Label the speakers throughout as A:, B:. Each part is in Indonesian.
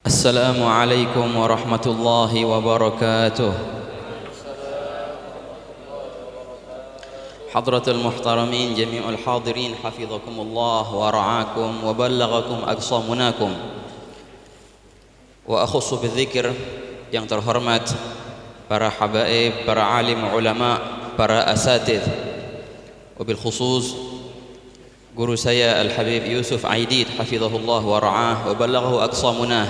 A: السلام عليكم ورحمة الله وبركاته. حضرة المحترمين جميع الحاضرين حفظكم الله ورعاكم وبلغكم أقصى مناكم. وأخص بالذكر yang terhormat para habaib, para alim ulama, para asatidz, wabil khusus guru saya Al-Habib Yusuf Aidid hafizahullah wa ra'ah wa ballaghahu aqsa munah,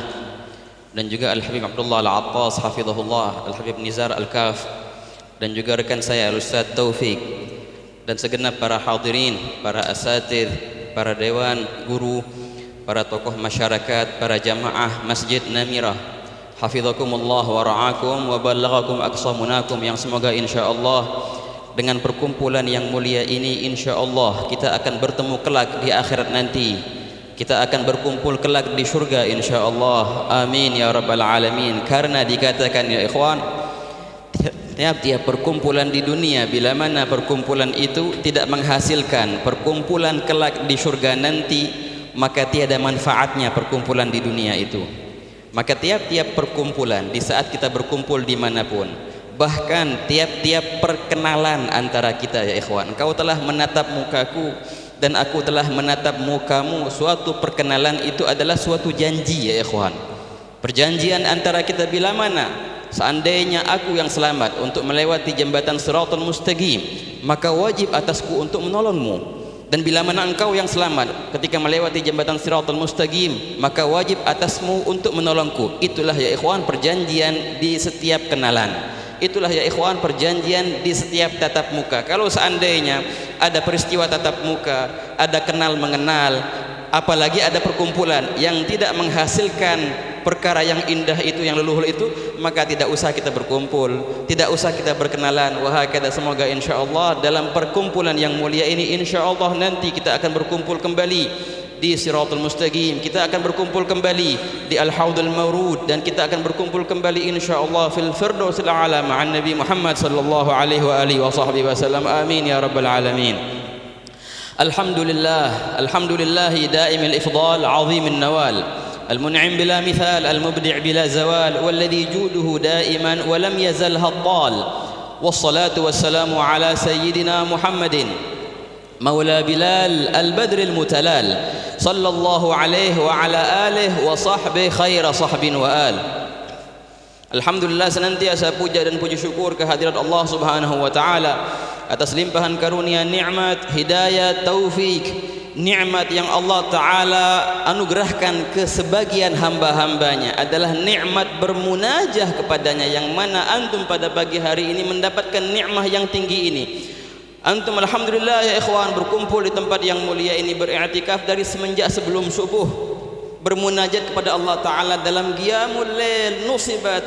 A: dan juga Al-Habib Abdullah Al-Attas hafizahullah, Al-Habib Nizar Al-Kaf, dan juga rekan saya Al-Ustaz Taufik, dan segenap para hadirin, para asatidz, para dewan guru, para tokoh masyarakat, para jamaah Masjid Namirah, hafizakumullah wa ra'akum wa ballaghakum aqsa munakum, yang semoga insyaallah dengan perkumpulan yang mulia ini insyaallah kita akan bertemu kelak di akhirat nanti. Kita akan berkumpul kelak di surga insyaallah. Amin ya rabbal alamin. Karena dikatakan ya ikhwan, tiap-tiap perkumpulan di dunia, bila mana perkumpulan itu tidak menghasilkan perkumpulan kelak di surga nanti, maka tiada manfaatnya perkumpulan di dunia itu. Maka tiap-tiap perkumpulan di saat kita berkumpul dimanapun, bahkan tiap-tiap perkenalan antara kita ya ikhwan, engkau telah menatap mukaku dan aku telah menatap mukamu, suatu perkenalan itu adalah suatu janji ya ikhwan. Perjanjian antara kita bila mana seandainya aku yang selamat untuk melewati jembatan Shiratal Mustaqim, maka wajib atasku untuk menolongmu. Dan bila mana engkau yang selamat ketika melewati jembatan Shiratal Mustaqim, maka wajib atasmu untuk menolongku. Itulah ya ikhwan perjanjian di setiap kenalan. Itulah ya ikhwan perjanjian di setiap tatap muka. Kalau seandainya ada peristiwa tatap muka, ada kenal mengenal, apalagi ada perkumpulan yang tidak menghasilkan perkara yang indah itu, yang leluhur itu, maka tidak usah kita berkumpul, tidak usah kita berkenalan. Wahakadha, semoga insyaallah dalam perkumpulan yang mulia ini insyaallah nanti kita akan berkumpul kembali di Shiratal Mustaqim, kita akan berkumpul kembali di Al-Haudul Mawrud, dan kita akan berkumpul kembali insyaallah fil Firdausil A'la ma'an Nabi Muhammad sallallahu alaihi wa alihi wa sahbihi wasallam. Amin ya rabbal alamin. Alhamdulillah, alhamdulillahi daimil ifdal, azimil nawal, المنعم بلا مثال، المبدع بلا زوال، والذي جوده دائما ولم يزل هضال، والصلاة والسلام على سيدنا محمد مولى بلال البدر المتلال، صلى الله عليه وعلى آله وصحبه خير صحب وآل. Alhamdulillah, senantiasa puja dan puji syukur kehadirat Allah Subhanahu wa taala atas limpahan karunia, nikmat, hidayah, taufik, nikmat yang Allah taala anugerahkan ke sebagian hamba-hambanya adalah nikmat bermunajah kepadanya, yang mana antum pada pagi hari ini mendapatkan nikmat yang tinggi ini. Antum alhamdulillah ya ikhwan berkumpul di tempat yang mulia ini, beriktikaf dari semenjak sebelum subuh, bermunajat kepada Allah taala dalam qiyamul lail. Nusibat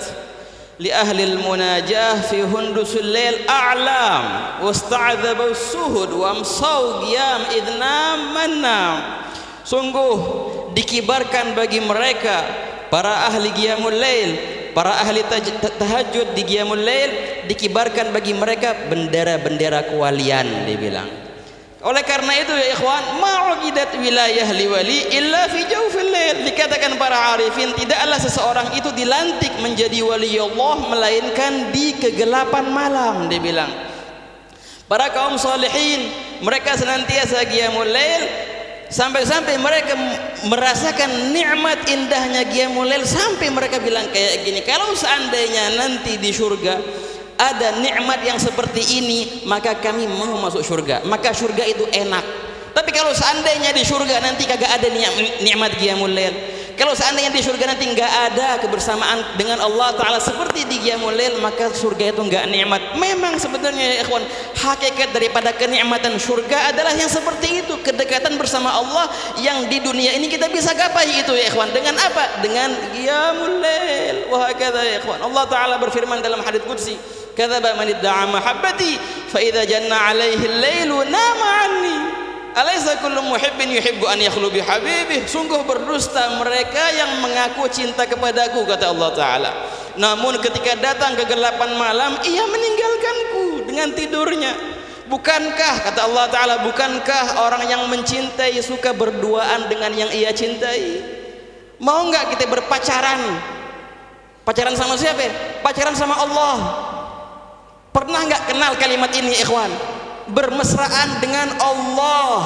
A: li ahli al-munajah fi hundusul lail a'lam wasta'adzabu suhud wa amsau qiyam idnam manam. Sungguh dikibarkan bagi mereka para ahli qiyamul lail, para ahli tahajud di qiyamul lail, dikibarkan bagi mereka bendera-bendera kewalian, dibilang. Oleh karena itu ya ikhwan, ma'uqidat wilayah liwali illa fi jawfil lail. Dikatakan para arifin, tidaklah seseorang itu dilantik menjadi wali Allah melainkan di kegelapan malam, dia bilang. Para kaum salihin, mereka senantiasa qiyamul lail, sampai-sampai mereka merasakan nikmat indahnya qiyamul lail, sampai mereka bilang kayak gini, kalau seandainya nanti di surga ada nikmat yang seperti ini, maka kami mau masuk surga, maka surga itu enak. Tapi kalau seandainya di surga nanti kagak ada nikmat qiyamul lail, kalau seandainya di surga nanti enggak ada kebersamaan dengan Allah taala seperti di qiyamul lail, maka surga itu enggak nikmat. Memang sebenarnya ya ikhwan, hakikat daripada kenikmatan surga adalah yang seperti itu, kedekatan bersama Allah yang di dunia ini kita bisa gapai itu ya ikhwan. Dengan apa? Dengan qiyamul lail. Wa hakadha ya ikhwan, Allah taala berfirman dalam hadits qudsi, kadzaba man idda'a mahabbati fa idza janna 'alaihi al-lailu nama 'anni alaysa kullu muhibbin yuhibbu an yakhlu bi habibih. Sungguh berdusta mereka yang mengaku cinta kepadaku, kata Allah taala, namun ketika datang kegelapan malam ia meninggalkanku dengan tidurnya. Bukankah, kata Allah taala, bukankah orang yang mencintai suka berduaan dengan yang ia cintai? Mau nggak kita berpacaran? Pacaran sama siapa? Pacaran sama Allah. Pernah nggak kenal kalimat ini, ikhwan? Bermesraan dengan Allah,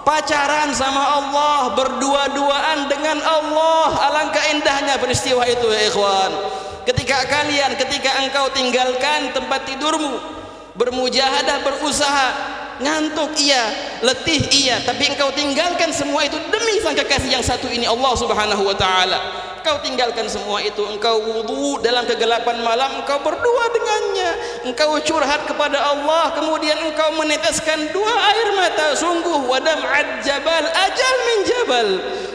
A: pacaran sama Allah, berdua-duaan dengan Allah. Alangkah indahnya peristiwa itu ya ikhwan. Ketika engkau tinggalkan tempat tidurmu, bermujahadah, berusaha, ngantuk iya, letih iya, tapi engkau tinggalkan semua itu demi sang kekasih yang satu ini, Allah Subhanahu wa taala. Engkau tinggalkan semua itu, engkau wudu dalam kegelapan malam, engkau berdoa dengannya, engkau curhat kepada Allah, kemudian engkau meneteskan dua air mata. Sungguh wadam'at jabal ajal min jabal,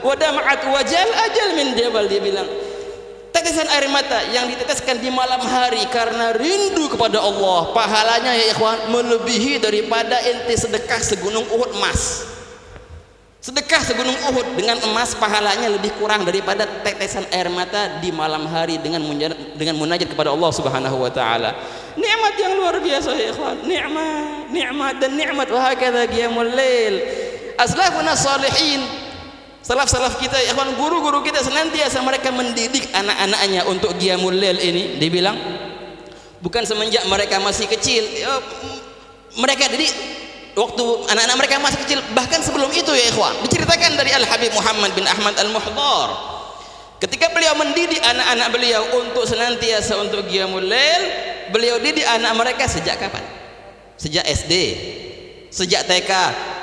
A: wadam'at wajal ajal min jabal. Dia bilang, tetesan air mata yang diteteskan di malam hari karena rindu kepada Allah, pahalanya ya ikhwan melebihi daripada ente sedekah segunung Uhud emas. Sedekah segunung Uhud dengan emas pahalanya lebih kurang daripada tetesan air mata di malam hari dengan munajat kepada Allah Subhanahu wa taala. Nikmat yang luar biasa ya ikhwan, nikmat dan nikmat. Wa hakadha qiyamul lail. Aslafuna salihin, salaf kita ya ikhwan, guru-guru kita senantiasa mereka mendidik anak-anaknya untuk qiyamul lail ini. Dibilang bukan semenjak mereka masih kecil, mereka didik waktu anak-anak mereka masih kecil, bahkan sebelum itu ya ikhwan. Diceritakan dari Al-Habib Muhammad bin Ahmad Al-Muhdar, ketika beliau mendidik anak-anak beliau untuk senantiasa untuk qiyamul lail, beliau didik anak mereka sejak kapan? Sejak SD, sejak TK,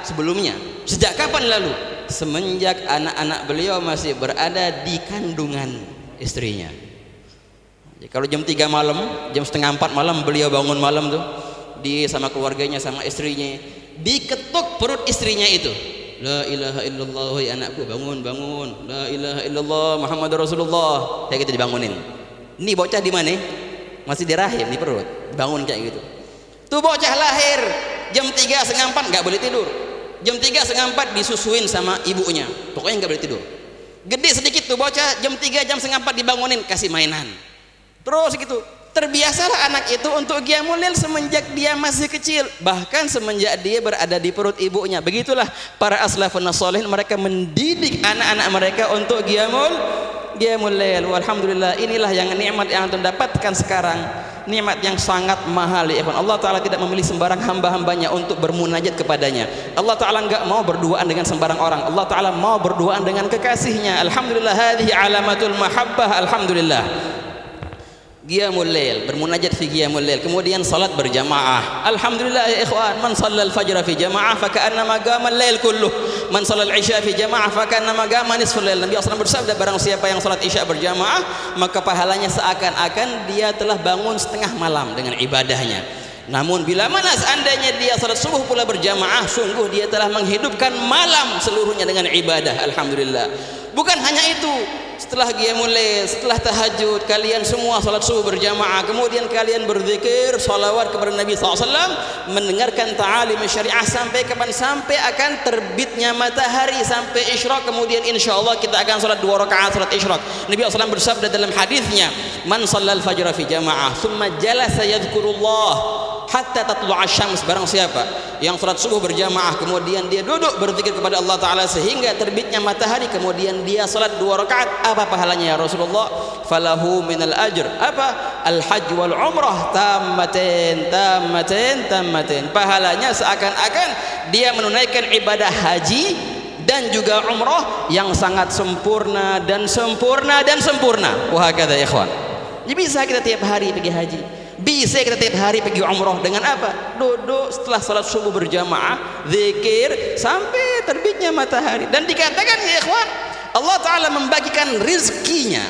A: sebelumnya. Sejak kapan lalu? Semenjak anak-anak beliau masih berada di kandungan istrinya. Jadi, kalau jam 3 malam, jam setengah 4 malam beliau bangun malam tuh, dia sama keluarganya, sama istrinya, diketuk perut istrinya itu, la ilaha illallah, wahai anakku bangun, la ilaha illallah Muhammad Rasulullah. Kayak gitu dibangunin. Ini bocah di mana? Masih di rahim, di perut, bangun kayak gitu. Tuh bocah lahir jam 3:30 nggak boleh tidur, jam 3:30 disusuin sama ibunya, pokoknya nggak boleh tidur. Gede sedikit tuh bocah, jam 3, jam 3:30 dibangunin, kasih mainan terus gitu. Terbiasalah anak itu untuk qiyamul lail semenjak dia masih kecil, bahkan semenjak dia berada di perut ibunya. Begitulah para aslafun shalihin, mereka mendidik anak-anak mereka untuk qiyamul lail. Walhamdulillah, inilah yang nikmat yang antum dapatkan sekarang, nikmat yang sangat mahal ya ikhwan. Allah taala tidak memilih sembarang hamba-hambanya untuk bermunajat kepadanya. Allah taala enggak mau berduaan dengan sembarang orang. Allah taala mau berduaan dengan kekasihnya. Alhamdulillah, hadhihi alamatul mahabbah. Alhamdulillah. Qiyamul lail, bermunajat fi qiyamul lail, kemudian salat berjamaah. Alhamdulillah ya ikhwan, man shalla al-fajr fi jamaah fa ka'annama qama al-lail kulluh, man shalla al-isya fi jamaah fa ka'annama qama nisful lail. Nabi sallallahu alaihi wasallam bersabda, barang siapa yang salat isya berjamaah, maka pahalanya seakan-akan dia telah bangun setengah malam dengan ibadahnya. Namun bila mana seandainya dia salat subuh pula berjamaah, sungguh dia telah menghidupkan malam seluruhnya dengan ibadah. Alhamdulillah. Bukan hanya itu, setelah qiyamul lail, setelah tahajud, kalian semua salat subuh berjamaah, kemudian kalian berzikir, salawat kepada Nabi SAW, mendengarkan ta'alim syariah sampai kapan? Sampai akan terbitnya matahari, sampai isyraq. Kemudian insyaallah kita akan salat 2 rakaat salat isyraq. Nabi SAW bersabda dalam hadisnya, man shallal fajr fi jamaah thumma jalasa yadhkurullah hatta tatlu'a syams, barang siapa yang salat subuh berjamaah kemudian dia duduk berzikir kepada Allah taala sehingga terbitnya matahari, kemudian dia salat 2 rakaat, apa pahalanya ya Rasulullah? Falahu minal ajr, apa? Al hajj wal umrah tammatin. Pahalanya seakan-akan dia menunaikan ibadah haji dan juga umrah yang sangat sempurna dan sempurna. Wah kata ikhwan, jadi bisa kita tiap hari pergi haji, bisa kita tiap hari pergi umrah dengan apa? Duduk setelah salat subuh berjamaah, zikir sampai terbitnya matahari. Dan dikatakan ya ikhwan, Allah taala membagikan rizkinya,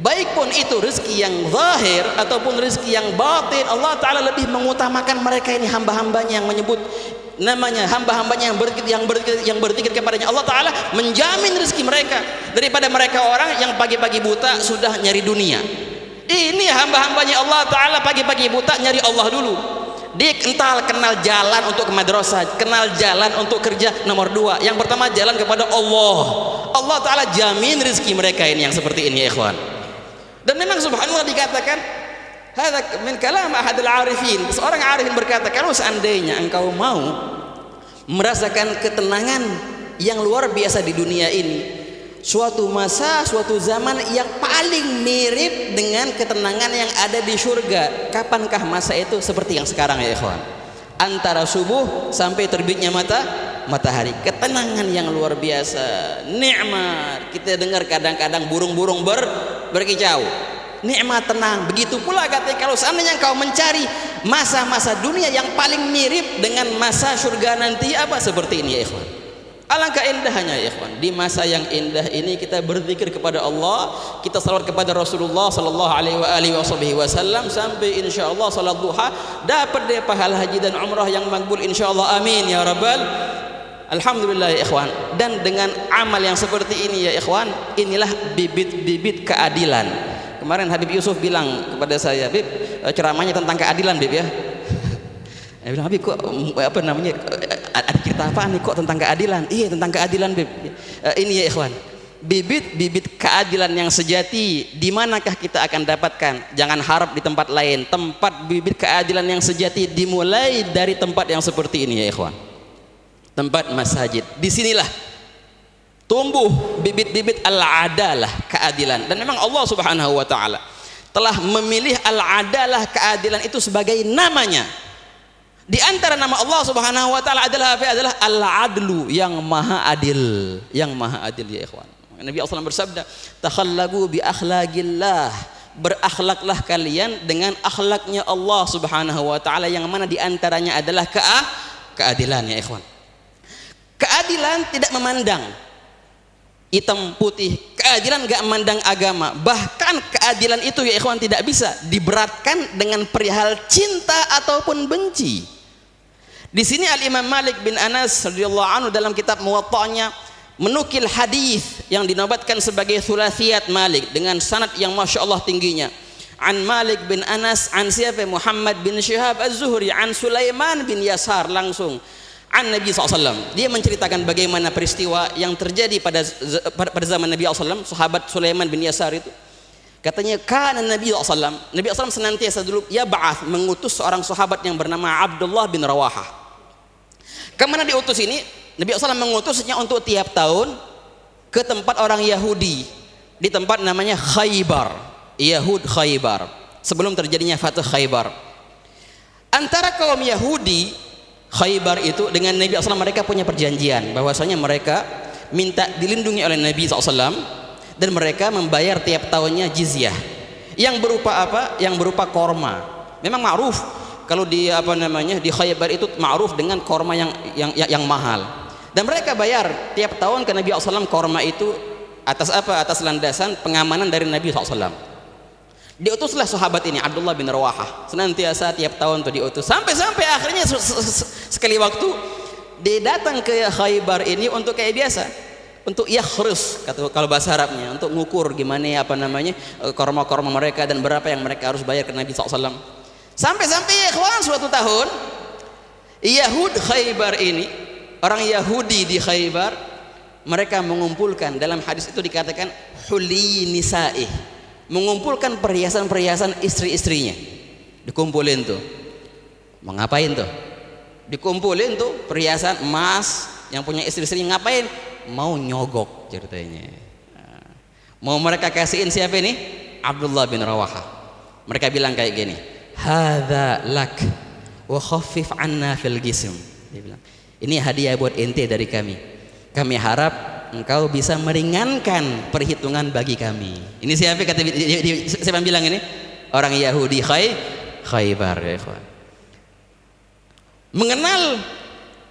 A: baik pun itu rizki yang zahir ataupun rizki yang batin. Allah taala lebih mengutamakan mereka ini, hamba-hambanya yang menyebut namanya, hamba-hambanya yang berzikir kepadanya. Allah taala menjamin rezeki mereka daripada mereka orang yang pagi-pagi buta sudah nyari dunia. Ini hamba-hambanya Allah taala pagi-pagi buta nyari Allah dulu. Dia kenal jalan untuk ke madrasah, kenal jalan untuk kerja. Nomor 2, yang pertama jalan kepada Allah. Allah taala jamin rezeki mereka ini yang seperti ini ya ikhwan. Dan memang subhanallah dikatakan, hadza min kalam ahadul arifin, seorang arifin berkata, kalau seandainya engkau mau merasakan ketenangan yang luar biasa di dunia ini, suatu masa, suatu zaman yang paling mirip dengan ketenangan yang ada di surga. Kapankah masa itu? Seperti yang sekarang ya ikhwan, antara subuh sampai terbitnya matahari, ketenangan yang luar biasa, nikmat. Kita dengar kadang-kadang burung-burung berkicau, nikmat, tenang. Begitu pula katanya kalau seandainya kau mencari masa-masa dunia yang paling mirip dengan masa surga nanti, apa seperti ini ya ikhwan. Alangkah indahnya ya ikhwan, di masa yang indah ini kita berzikir kepada Allah, kita salawat kepada Rasulullah sallallahu alaihi wasallam, sampai insyaallah salat duha dapat dia pahala haji dan umrah yang makbul insyaallah, amin ya rabbal. Alhamdulillah ya ikhwan. Dan dengan amal yang seperti ini ya ikhwan, inilah bibit-bibit keadilan. Kemarin Habib Yusuf bilang kepada saya, Bib, ceramahnya tentang keadilan Bib ya. Saya bilang, Habib kok apa namanya, ada cerita apa nih kok tentang keadilan? Iya tentang keadilan Bib. Ini ya ikhwan, bibit-bibit keadilan yang sejati di manakah kita akan dapatkan? Jangan harap di tempat lain. Tempat bibit keadilan yang sejati dimulai dari tempat yang seperti ini ya ikhwan, tempat masjid. Disinilah tumbuh bibit-bibit al-adalah, keadilan. Dan memang Allah subhanahu wa ta'ala telah memilih al-adalah, keadilan itu sebagai namanya. Di antara nama Allah subhanahu wa ta'ala adalah al-adlu, yang maha adil. Yang maha adil ya ikhwan. Nabi SAW bersabda, takhallagu bi akhlaqillah, berakhlaklah kalian dengan akhlaknya Allah subhanahu wa ta'ala, yang mana di antaranya adalah keadilan ya ikhwan. Keadilan tidak memandang hitam putih, keadilan gak memandang agama. Bahkan keadilan itu ya ikhwan tidak bisa diberatkan dengan perihal cinta ataupun benci. Di sini Al-Imam Malik bin Anas radhiyallahu anhu dalam kitab Muwatta'nya menukil hadis yang dinobatkan sebagai thulathiyat Malik dengan sanad yang masya Allah tingginya. An Malik bin Anas an siapa? Muhammad bin Syihab Az-Zuhri an Sulaiman bin Yasar, langsung an Nabi SAW. Dia menceritakan bagaimana peristiwa yang terjadi pada zaman Nabi SAW. Sahabat Sulaiman bin Yasar itu, katanya kana Nabi SAW, Nabi SAW senantiasa dulu ya ba'ath, mengutus seorang sahabat yang bernama Abdullah bin Rawahah. Kemana diutus ini? Nabi SAW mengutusnya untuk tiap tahun ke tempat orang Yahudi, di tempat namanya Khaybar, Yahud Khaybar, sebelum terjadinya Fathu Khaybar. Antara kaum Yahudi Khaybar itu dengan Nabi SAW, mereka punya perjanjian bahwasanya mereka minta dilindungi oleh Nabi SAW, dan mereka membayar tiap tahunnya jizyah yang berupa apa? Yang berupa korma. Memang ma'ruf kalau di apa namanya di Khaybar itu ma'ruf dengan korma yang mahal, dan mereka bayar tiap tahun ke Nabi SAW korma itu atas apa? Atas landasan pengamanan dari Nabi SAW. Diutuslah sahabat ini Abdullah bin Rawahah, senantiasa tiap tahun tuh diutus, sampai akhirnya sekali waktu dia datang ke Khaybar ini untuk kayak biasa, untuk yakhrus kalau bahasa Arabnya, untuk ngukur gimana apa namanya korma-korma mereka dan berapa yang mereka harus bayar ke Nabi SAW. Sampai ya ikhwan, suatu tahun Yahud Khaybar ini, orang Yahudi di Khaybar, mereka mengumpulkan, dalam hadis itu dikatakan huli nisa'ih, mengumpulkan perhiasan-perhiasan istri-istrinya. Dikumpulin tuh, mau ngapain tuh? Dikumpulin tuh perhiasan emas yang punya istri-istri, ngapain? Mau nyogok ceritanya. Mau mereka kasihin siapa ini? Abdullah bin Rawahah. Mereka bilang kayak gini, hadza lak wa khaffif anna fil jism. Dia bilang, ini hadiah buat ente dari kami. Kami harap engkau bisa meringankan perhitungan bagi kami. Ini siapa kata siapa bilang ini? Orang Yahudi Khaybar ya ikhwan. Mengenal,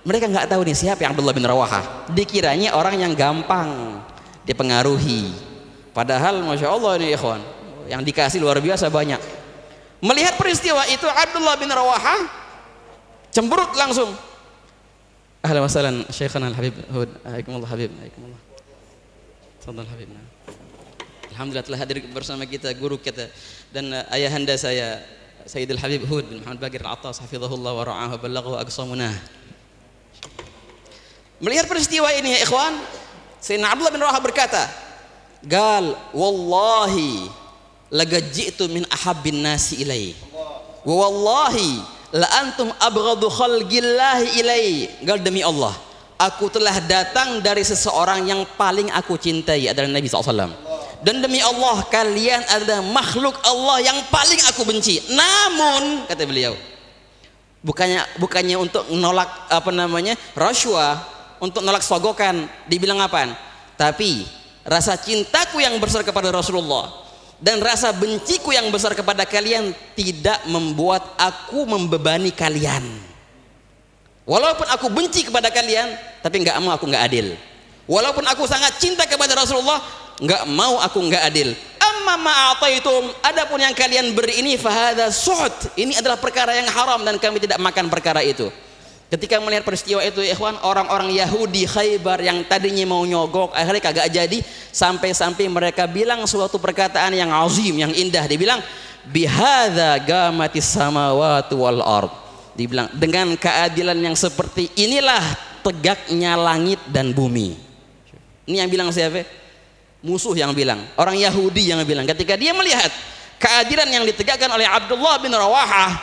A: mereka nggak tahu nih siapa yang Abdullah bin Rawahah. Dikiranya orang yang gampang dipengaruhi. Padahal masya Allah ini ikhwan, yang dikasih luar biasa banyak. Melihat peristiwa itu Abdullah bin Rawahah cemberut langsung. Ahlan wa sahlan Syekhana Al-Habib Hud, Aikumullah Habib, Aikumullah. Tafadhal Habib. Alhamdulillah telah hadir bersama kita guru kita dan ayahanda saya Sayyidul Habib Hud bin Muhammad Bagir Al-Attas hafizahullah wa ra'ahu ballaghahu aqsamunah. Melihat peristiwa ini ya ikhwan, Sayyidina Abdullah bin Rawahah berkata, "Gal wallahi laqad ji'tu min ahabbin nasi ilai. Wa wallahi la antum abghadu khalqillahi ilai." Gal demi Allah, aku telah datang dari seseorang yang paling aku cintai adalah Nabi SAW. Dan demi Allah, kalian adalah makhluk Allah yang paling aku benci. Namun, kata beliau, bukannya untuk nolak rasyuah, untuk nolak sogokan, dibilang apaan? Tapi rasa cintaku yang besar kepada Rasulullah dan rasa benciku yang besar kepada kalian tidak membuat aku membebani kalian. Walaupun aku benci kepada kalian, tapi aku nggak adil. Walaupun aku sangat cinta kepada Rasulullah, nggak mau aku nggak adil. Amma ma'ataitum, adapun yang kalian beri ini fahadha suht, ini adalah perkara yang haram dan kami tidak makan perkara itu. Ketika melihat peristiwa itu, ikhwan, orang-orang Yahudi Khaybar yang tadinya mau nyogok akhirnya kagak jadi, sampai-sampai mereka bilang suatu perkataan yang azim, yang indah. Dia bilang, bihadza gamatis samawati wal ard. Dibilang, dengan keadilan yang seperti inilah tegaknya langit dan bumi. Ini yang bilang siapa? Musuh yang bilang, orang Yahudi yang bilang. Ketika dia melihat keadilan yang ditegakkan oleh Abdullah bin Rawahah,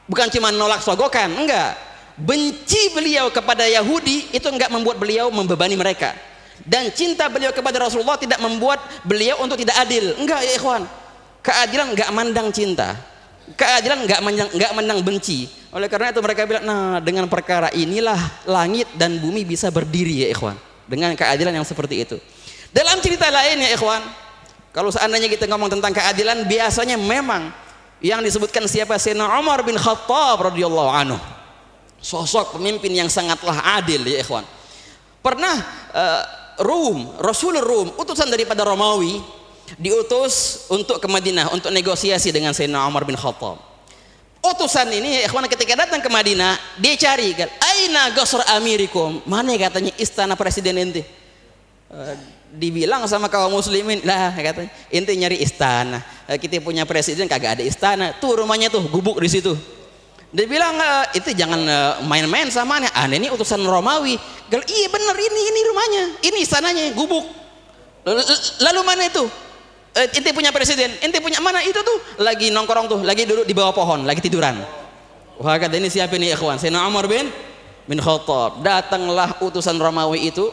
A: bukan cuma nolak sogokan, enggak. Benci beliau kepada Yahudi itu enggak membuat beliau membebani mereka, dan cinta beliau kepada Rasulullah tidak membuat beliau untuk tidak adil. Enggak ya ikhwan, keadilan enggak mandang cinta, keadilan enggak mandang benci. Oleh karena itu mereka bilang, nah dengan perkara inilah langit dan bumi bisa berdiri ya ikhwan, dengan keadilan yang seperti itu. Dalam cerita lain ya ikhwan, kalau seandainya kita ngomong tentang keadilan, biasanya memang yang disebutkan siapa? Sayyidina Umar bin Khattab radhiyallahu anhu, sosok pemimpin yang sangatlah adil ya ikhwan. Pernah Rasul Rum, utusan daripada Romawi, diutus untuk ke Madinah untuk negosiasi dengan Sayyidina Umar bin Khattab. Utusan ini ya ikhwan ketika datang ke Madinah, dia cari kan, aina qasr amirikum, mana katanya istana presiden ente? Dibilang sama kaum muslimin, lah katanya ente nyari istana, kita punya presiden kagak ada istana, tuh rumahnya tuh gubuk di situ. Dia bilang, itu jangan main-main sama aneh, ini utusan Romawi. Iya bener, ini rumahnya, ini istananya, gubuk. Lalu mana itu? Ente punya presiden, ente punya mana? Itu tuh lagi nongkrong tuh, lagi duduk di bawah pohon, lagi tiduran. Wah kata ini siapa nih ikhwan? Sayyidina Umar bin Khattab. Datanglah utusan Romawi itu,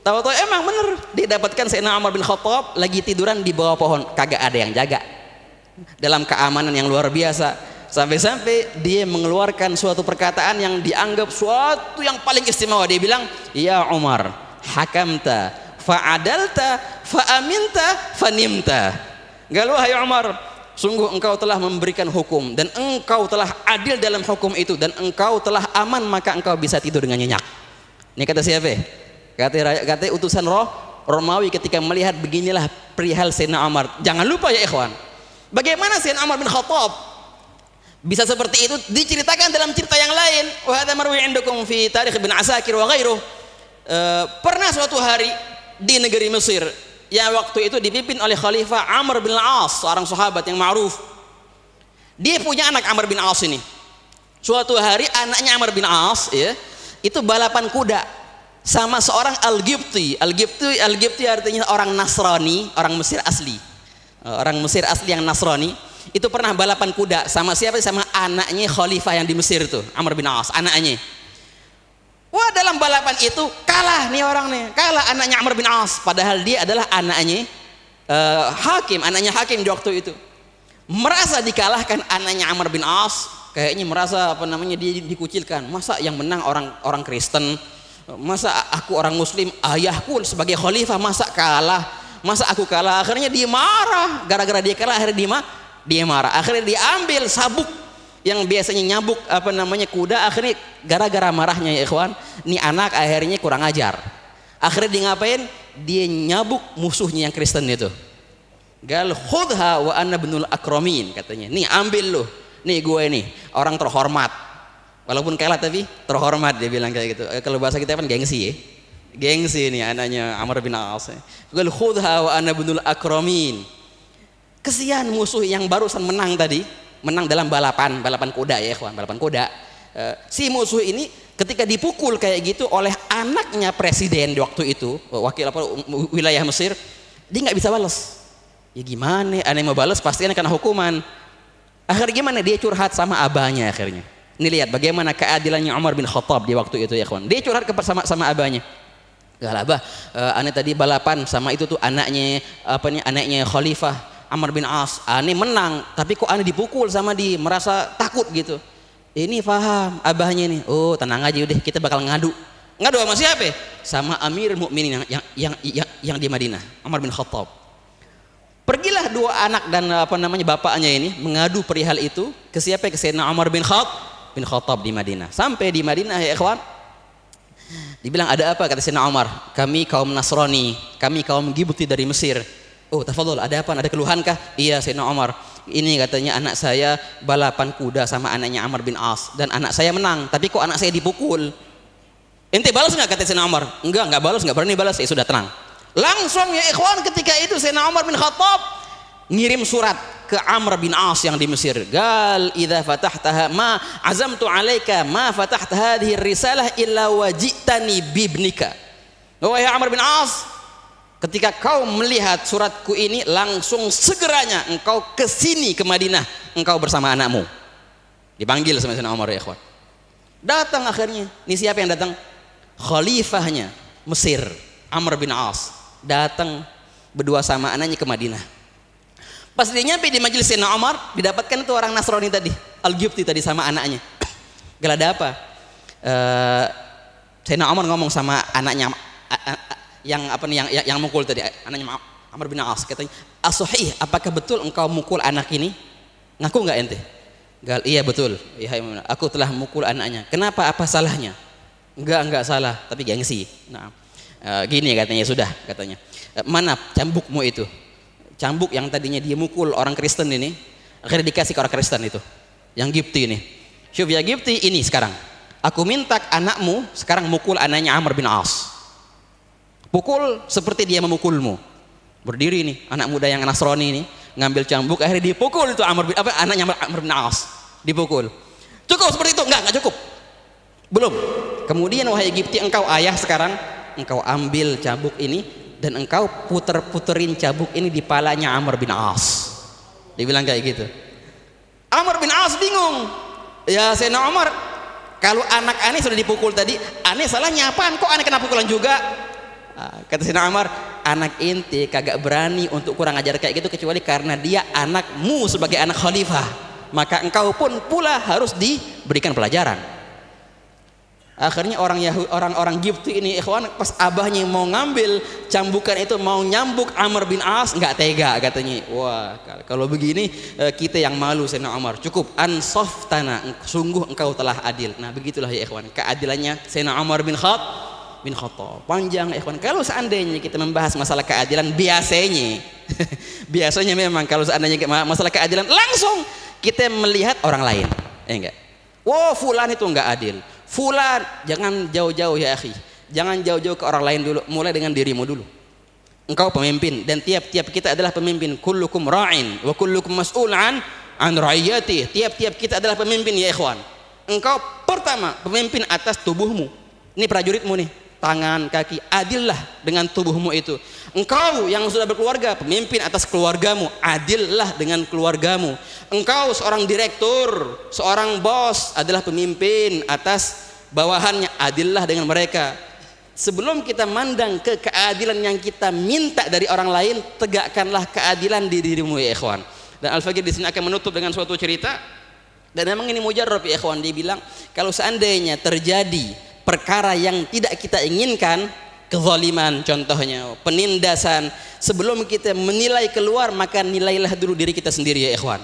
A: tahu-tahu emang bener didapatkan Sayyidina Umar bin Khattab lagi tiduran di bawah pohon, kagak ada yang jaga, dalam keamanan yang luar biasa. Sampai-sampai dia mengeluarkan suatu perkataan yang dianggap suatu yang paling istimewa. Dia bilang, ya Umar, hakamta fa'adalta fa'aminta fanimta. Enggak, wahai Umar, sungguh engkau telah memberikan hukum dan engkau telah adil dalam hukum itu, dan engkau telah aman, maka engkau bisa tidur dengan nyenyak. Ini kata siapa? Kata utusan Romawi ketika melihat beginilah perihal Sayyidina Umar. Jangan lupa ya ikhwan, bagaimana Sayyidina Umar bin Khattab bisa seperti itu diceritakan dalam cerita yang lain. Wa hadza marwi indakum fi tarikh Ibn Asakir wa ghairuh. Pernah suatu hari di negeri Mesir yang waktu itu dipimpin oleh Khalifah Amr bin Al-As, seorang sahabat yang ma'ruf. Dia punya anak Amr bin Al-As ini. Suatu hari anaknya Amr bin Al-As ya, itu balapan kuda sama seorang Al-Qibti. Al-Qibti artinya orang Nasrani, orang Mesir asli. Orang Mesir asli yang Nasrani. Itu pernah balapan kuda sama siapa? Sama anaknya khalifah yang di Mesir itu, Amr bin As, anaknya. Wah, dalam balapan itu kalah nih orang nih, kalah anaknya Amr bin As, padahal dia adalah anaknya anaknya hakim di waktu itu. Merasa dikalahkan anaknya Amr bin As, kayaknya merasa dia dikucilkan. Masa yang menang orang Kristen, masa aku orang Muslim, ayahku sebagai khalifah masa aku kalah. Akhirnya dia marah, gara-gara dia kalah akhirnya dia marah, akhirnya dia ambil sabuk yang biasanya nyabuk kuda. Akhirnya gara-gara marahnya ya ikhwan, ini anak akhirnya kurang ajar. Akhirnya dia ngapain? Dia nyabuk musuhnya yang Kristen itu. Gal khudha wa anna ibnul akramin, katanya. Nih ambil lu, nih gue ini orang terhormat, walaupun kalah tapi terhormat, dia bilang kayak gitu. Kalau bahasa kita kan gengsi ya, gengsi nih anaknya Amr bin As. Gal khudha wa anna ibnul akramin. Kesian musuh yang barusan menang tadi, menang dalam balapan kuda ya ikhwan, balapan kuda. Si musuh ini ketika dipukul kayak gitu oleh anaknya presiden di waktu itu, wakil wilayah Mesir, dia nggak bisa balas. Ya gimana? Aneh mau balas pasti kena hukuman. Akhirnya gimana? Dia curhat sama abahnya akhirnya. Ini lihat bagaimana keadilannya Umar bin Khattab di waktu itu ya ikhwan. Dia curhat sama abahnya. Gak lah abah, aneh tadi balapan sama itu tuh anaknya anaknya Khalifah Amr bin As. Aneh menang, tapi kok aneh dipukul sama dia, merasa takut gitu. Ini paham abahnya nih. Oh tenang aja udah, kita bakal ngadu. Ngadu sama siapa? Sama Amir Mukminin yang di Madinah, Umar bin Khattab. Pergilah dua anak dan bapaknya ini mengadu perihal itu ke siapa? Ke Sayyidina Umar bin Khattab di Madinah. Sampai di Madinah ya ikhwan, dibilang ada apa? Kata Sayyidina Umar, kami kaum Nasrani, kami kaum Gibti dari Mesir. Oh tafadhol, ada apa? Ada keluhankah? Iya Sayyidina Umar, ini katanya anak saya balapan kuda sama anaknya Amr bin As dan anak saya menang, tapi kok anak saya dipukul. Ente balas nggak? Kata Sayyidina Umar. Enggak balas, nggak berani balas. Ya sudah tenang. Langsung ya ikhwan, ketika itu Sayyidina Umar bin Khattab ngirim surat ke Amr bin As yang di Mesir. Gal idza fatahtaha ma azamtu alaika ma fatahta hadhihi risalah illa wajitani bibnika. Wahai Amr bin As, ketika kau melihat suratku ini, langsung segeranya engkau kesini ke Madinah, engkau bersama anakmu. Dipanggil sama Sayyidina Umar ya ikhwan. Datang akhirnya. Ini siapa yang datang? Khalifahnya Mesir, Amr bin As. Datang berdua sama anaknya ke Madinah. Pas dia nyampe di majelis Sayyidina Umar, didapatkan itu orang Nasrani tadi, Al-Gibti tadi sama anaknya. Gak ada apa? Sayyidina Umar ngomong sama anaknya yang mukul tadi, anaknya Amr bin As, katanya, "As-sahih, apakah betul engkau mukul anak ini?" Ngaku enggak ente? Gal, iya betul. Ya, aku telah mukul anaknya. Kenapa? Apa salahnya? Enggak salah, tapi gengsi. Nah, gini katanya, sudah katanya. Mana cambukmu itu? Cambuk yang tadinya dia mukul orang Kristen ini, akhirnya dikasih ke orang Kristen itu, yang Gibti ini. Syuf ya Gibti, ini sekarang aku minta anakmu sekarang mukul anaknya Amr bin As. Pukul seperti dia memukulmu. Berdiri nih anak muda yang Nasrani ini, ngambil cambuk, akhirnya dipukul itu anaknya Amr bin As, dipukul. Cukup seperti itu? Enggak cukup. Belum. Kemudian wahai Gibti, engkau ayah sekarang, engkau ambil cambuk ini dan engkau puter-puterin cambuk ini di palanya Amr bin As. Dia bilang kayak gitu. Amr bin As bingung. Ya Sayyidina Umar, kalau anak aneh sudah dipukul tadi, aneh salahnya apaan? Kok aneh kena pukulan juga? Kata Sayyidina Umar, anak inti kagak berani untuk kurang ajar kayak gitu kecuali karena dia anakmu sebagai anak khalifah. Maka engkau pun pula harus diberikan pelajaran. Akhirnya orang Gibti ini ikhwan, pas abahnya mau ngambil cambukan itu, mau nyambuk Amr bin As, nggak tega katanya. Wah, kalau begini kita yang malu Sayyidina Umar. Cukup, ansoftana, sungguh engkau telah adil. Nah begitulah ya ikhwan, keadilannya Sayyidina Umar bin Khattab. Panjang ikhwan. Kalau seandainya kita membahas masalah keadilan, biasanya memang kalau seandainya masalah keadilan, langsung kita melihat orang lain, ya enggak? Wow, fulan itu enggak adil. Fulan, jangan jauh-jauh ya akhi. Jangan jauh-jauh ke orang lain dulu, mulai dengan dirimu dulu. Engkau pemimpin dan tiap-tiap kita adalah pemimpin. Kullukum ra'in wa kullukum mas'ulan an ra'iyati. Tiap-tiap kita adalah pemimpin ya ikhwan. Engkau pertama pemimpin atas tubuhmu. Ini prajuritmu nih, tangan, kaki, adillah dengan tubuhmu itu. Engkau yang sudah berkeluarga, pemimpin atas keluargamu, adillah dengan keluargamu. Engkau seorang direktur, seorang bos adalah pemimpin atas bawahannya, adillah dengan mereka. Sebelum kita mandang ke keadilan yang kita minta dari orang lain, tegakkanlah keadilan di dirimu ya ikhwan. Dan Al-Faqih di sini akan menutup dengan suatu cerita, dan memang ini mujarrab ya ikhwan. Dia bilang kalau seandainya terjadi perkara yang tidak kita inginkan, kezaliman contohnya, penindasan, sebelum kita menilai keluar, maka nilailah dulu diri kita sendiri ya ikhwan.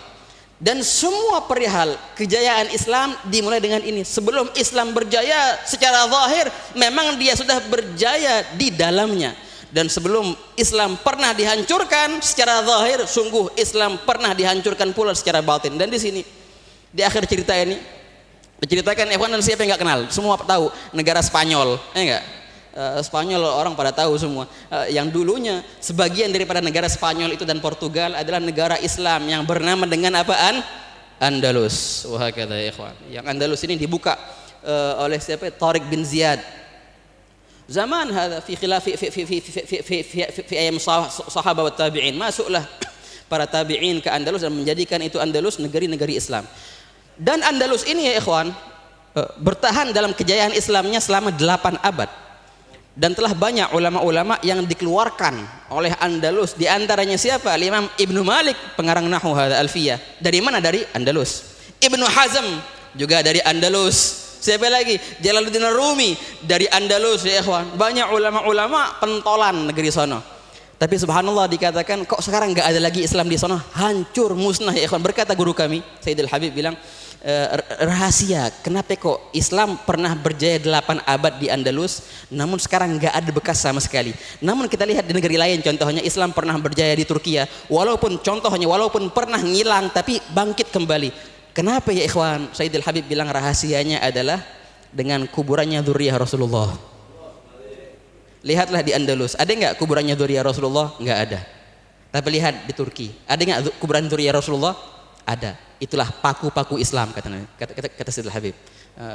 A: Dan semua perihal kejayaan Islam dimulai dengan ini. Sebelum Islam berjaya secara zahir, memang dia sudah berjaya di dalamnya. Dan sebelum Islam pernah dihancurkan secara zahir, sungguh Islam pernah dihancurkan pula secara batin. Dan di sini, di akhir cerita ini diceritakan ikhwan, dan siapa yang nggak kenal, semua tahu negara Spanyol, ya enggak? Spanyol orang pada tahu semua. Yang dulunya sebagian daripada negara Spanyol itu dan Portugal adalah negara Islam yang bernama dengan apaan? Andalus. Wah kata ikhwan. Yang Andalus ini dibuka oleh siapa? Tariq bin Ziyad. Zaman hada fi khilaf fi ayam sahabat wa tabi'in. Masuklah para tabi'in ke Andalus dan menjadikan itu Andalus negeri-negeri Islam. Dan Andalus ini ya ikhwan, bertahan dalam kejayaan Islamnya selama 8 abad. Dan telah banyak ulama-ulama yang dikeluarkan oleh Andalus. Di antaranya siapa? Imam Ibnu Malik, pengarang Nahwu hadza Alfiyah. Dari mana? Dari Andalus. Ibnu Hazm juga dari Andalus. Siapa lagi? Jalaluddin Rumi dari Andalus ya ikhwan. Banyak ulama-ulama pentolan negeri sono. Tapi subhanallah dikatakan kok sekarang nggak ada lagi Islam di sono, hancur musnah ya ikhwan. Berkata guru kami Sayyidul Habib bilang, rahasia kenapa kok Islam pernah berjaya 8 abad di Andalus namun sekarang nggak ada bekas sama sekali. Namun kita lihat di negeri lain, contohnya Islam pernah berjaya di Turkiya, walaupun pernah ngilang tapi bangkit kembali. Kenapa ya ikhwan? Sayyidul Habib bilang rahasianya adalah dengan kuburannya dzurriyyah Rasulullah. Lihatlah di Andalus, ada nggak kuburannya dzurriyyah Rasulullah? Nggak ada. Tapi lihat di Turki, ada nggak kuburan dzurriyyah Rasulullah? Ada. Itulah paku-paku Islam kata Sayyidul Habib.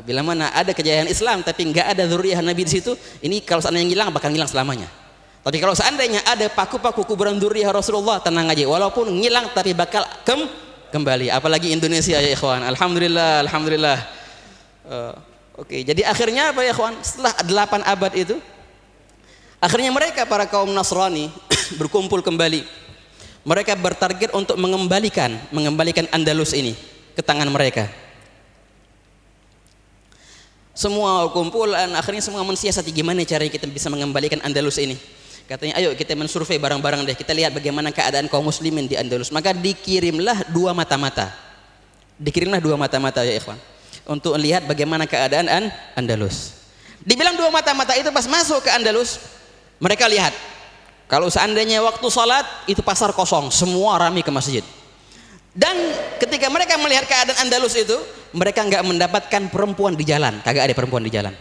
A: Bila mana ada kejayaan Islam tapi nggak ada dzurriyyah Nabi di situ, ini kalau seandainya ngilang bakal ngilang selamanya. Tapi kalau seandainya ada paku-paku kuburan dzurriyyah Rasulullah, tenang aja, walaupun ngilang tapi bakal kembali. Apalagi Indonesia ya ikhwan. Alhamdulillah. Oke, jadi akhirnya apa ya ikhwan? Setelah 8 abad itu, akhirnya mereka para kaum Nasrani berkumpul kembali. Mereka bertarget untuk mengembalikan Andalus ini ke tangan mereka. Semua kumpulan, akhirnya semua mensiasati gimana caranya kita bisa mengembalikan Andalus ini. Katanya ayo kita mensurvei barang-barang deh, kita lihat bagaimana keadaan kaum muslimin di Andalus. Maka dikirimlah 2 mata-mata ya ikhwan, untuk lihat bagaimana keadaan Andalus. Dibilang 2 mata-mata itu pas masuk ke Andalus, mereka lihat kalau seandainya waktu salat itu pasar kosong, semua ramai ke masjid. Dan ketika mereka melihat keadaan Andalus itu, mereka nggak mendapatkan perempuan di jalan, kagak ada perempuan di jalan.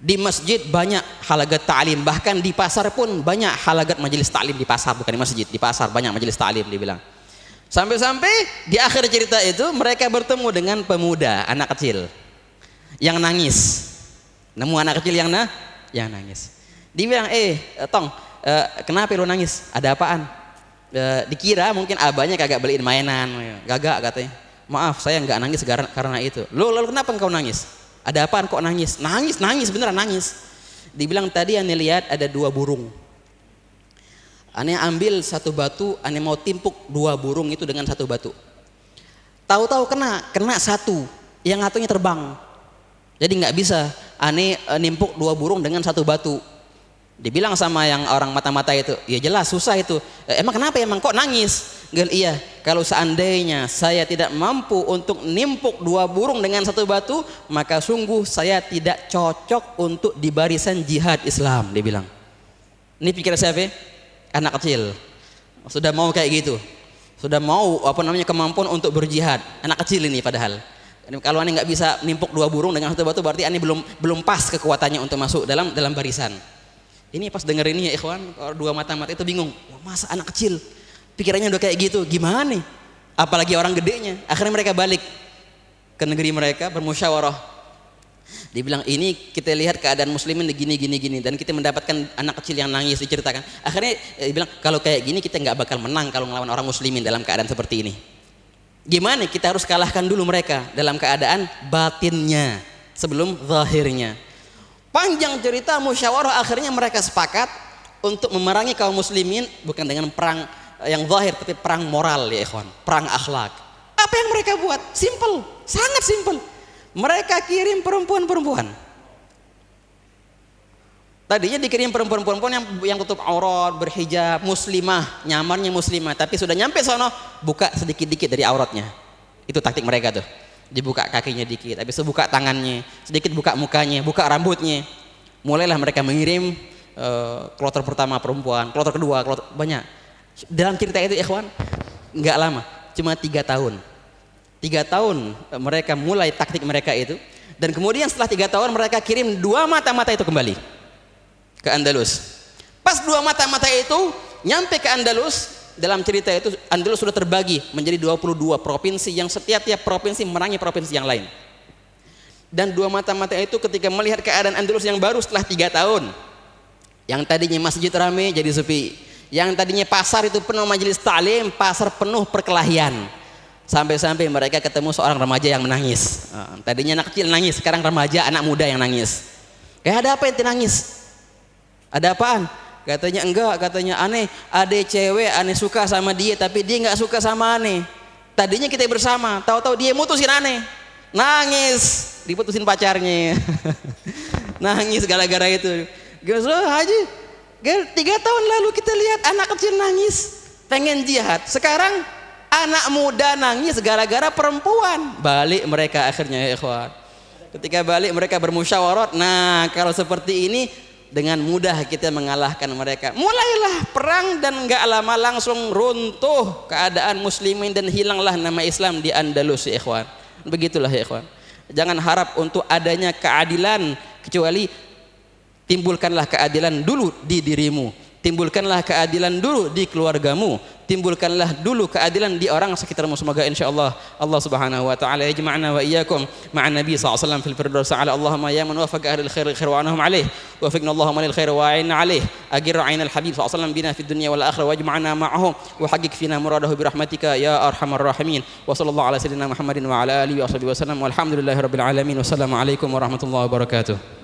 A: Di masjid banyak halagat ta'lim, bahkan di pasar pun banyak halagat majelis ta'lim di pasar, bukan di masjid, di pasar banyak majelis ta'lim dibilang. Sampai-sampai di akhir cerita itu mereka bertemu dengan pemuda, anak kecil yang nangis. Nemu anak kecil yang nangis. Dibilang, Tong, kenapa lu nangis? Ada apaan? Dikira mungkin abahnya kagak beliin mainan, gagak katanya. Maaf, saya nggak nangis karena itu. Lalu kenapa engkau nangis? Ada apaan kok nangis? Nangis beneran nangis. Dibilang tadi ane lihat ada 2 burung. Ane ambil 1 batu, ane mau timpuk 2 burung itu dengan 1 batu. Tahu-tahu kena 1, yang satunya terbang. Jadi nggak bisa ane nimpuk 2 burung dengan 1 batu. Dibilang sama yang orang mata-mata itu, ya jelas susah itu. Emang kenapa emang kok nangis? Iya, kalau seandainya saya tidak mampu untuk nimpuk 2 burung dengan 1 batu, maka sungguh saya tidak cocok untuk di barisan jihad Islam, dia bilang. Ini pikiran siapa? Anak kecil. Sudah mau kayak gitu. Sudah mau kemampuan untuk berjihad. Anak kecil ini padahal. Kalau ane nggak bisa nimpuk 2 burung dengan 1 batu, berarti ane belum pas kekuatannya untuk masuk dalam barisan. Ini pas denger ini ya ikhwan, 2 mata-mata itu bingung. Masa anak kecil pikirannya udah kayak gitu, gimana nih? Apalagi orang gedenya. Akhirnya mereka balik ke negeri mereka, bermusyawarah. Dibilang ini kita lihat keadaan muslimin gini dan kita mendapatkan anak kecil yang nangis diceritakan. Akhirnya dibilang kalau kayak gini kita nggak bakal menang kalau ngelawan orang muslimin dalam keadaan seperti ini. Gimana? Kita harus kalahkan dulu mereka dalam keadaan batinnya sebelum zahirnya. Panjang cerita musyawarah, akhirnya mereka sepakat untuk memerangi kaum muslimin bukan dengan perang yang zahir tapi perang moral ya ikhwan, perang akhlak. Apa yang mereka buat? Simple, sangat simple. Mereka kirim perempuan-perempuan. Tadinya dikirim perempuan-perempuan yang tutup aurat, berhijab, muslimah, nyamannya muslimah, tapi sudah nyampe sono buka sedikit-dikit dari auratnya. Itu taktik mereka tuh. Dibuka kakinya dikit, habis itu buka tangannya, sedikit buka mukanya, buka rambutnya. Mulailah mereka mengirim kloter pertama perempuan, kloter kedua, banyak. Dalam cerita itu ikhwan, nggak lama, cuma 3 tahun. 3 tahun mereka mulai taktik mereka itu, dan kemudian setelah 3 tahun mereka kirim 2 mata-mata itu kembali ke Andalus. Pas 2 mata-mata itu nyampe ke Andalus, dalam cerita itu Andalus sudah terbagi menjadi 22 provinsi yang setiap provinsi merangi provinsi yang lain. Dan 2 mata-mata itu ketika melihat keadaan Andalus yang baru setelah 3 tahun, yang tadinya masjid ramai jadi sepi, yang tadinya pasar itu penuh majelis ta'lim, pasar penuh perkelahian. Sampai-sampai mereka ketemu seorang remaja yang menangis. Tadinya anak kecil nangis, sekarang remaja, anak muda yang nangis. Ada apa ente nangis? Ada apaan? Katanya enggak, katanya aneh, ada cewek aneh suka sama dia tapi dia nggak suka sama aneh. Tadinya kita bersama, tahu-tahu dia mutusin aneh. Nangis, diputusin pacarnya. Nangis gara-gara itu. Haji, 3 tahun lalu kita lihat anak kecil nangis, pengen jihad. Sekarang anak muda nangis gara-gara perempuan. Balik mereka akhirnya ya ikhwan. Ketika balik mereka bermusyawarah. Nah, kalau seperti ini dengan mudah kita mengalahkan mereka. Mulailah perang dan enggak lama langsung runtuh keadaan muslimin dan hilanglah nama Islam di Andalus ya ikhwan. Begitulah ya ikhwan. Jangan harap untuk adanya keadilan, kecuali timbulkanlah keadilan dulu di dirimu. Timbulkanlah keadilan dulu di keluargamu, timbulkanlah dulu keadilan di orang sekitarmu. Semoga insyaallah Allah Subhanahu wa taala yajma'na wa iyyakum ma'an nabi sallallahu alaihi wasallam fil firdaus a'la. Allahumma ya man wafaqa ahlil khair khair wa anhum alaih wa wafiqna Allahumma lil khair wa a'inna alaih agir ainal habib sallallahu alaihi wasallam bina fid dunya wal akhirah wajma'na ma'ahum wa haqqiq fina muradahu bi rahmatika ya arhamar rahimin. Wa sallallahu ala sayyidina Muhammadin wa ala alihi wa sahbihi wasallam walhamdulillahirabbil alamin. Wassalamu alaikum warahmatullahi wabarakatuh.